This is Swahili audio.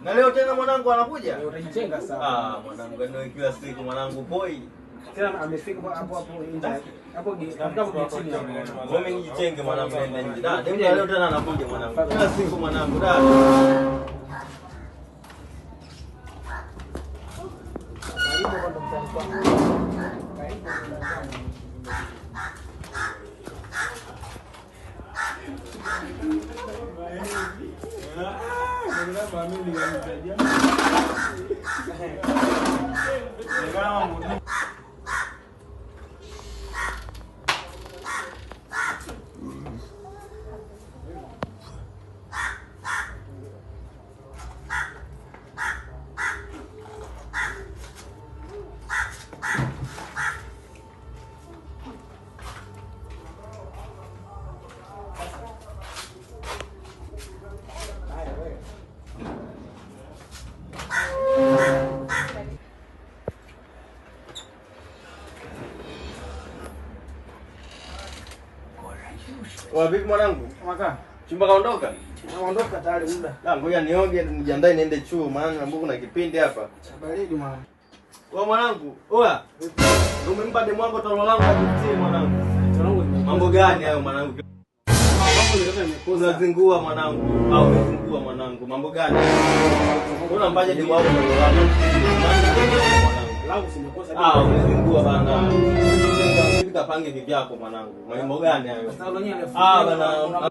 Na leo tena mwanangu anakuja? Utajitenga sana. Mwanangu ndio kila siku mwanangu boy. Tena amefika hapo nje. Hapo chini hapo. Ngome nijitenge mwanangu nenda nje. Ndio leo tena anakuja mwanangu. Kila siku mwanangu Vipi mwanangu? Maka. Chumba kaondoka? Naondoka tayari muda. Ngoja nioge nijiandae niende chuo maana mbuku na kipindi hapa. Baridi mwana. Mwanangu, oya. Umempa demu wako tolo langu akutie mwanangu. Mambo gani hayo mwanangu? Unazingua mwanangu. Au unazingua mwanangu. Mambo gani? Unampaje demu wako tolo langu? Langu simekosa. Unazingua bana. Kapange vipi yako mwanangu? Mambo gani hayo? Sasa unanyanya. Bana.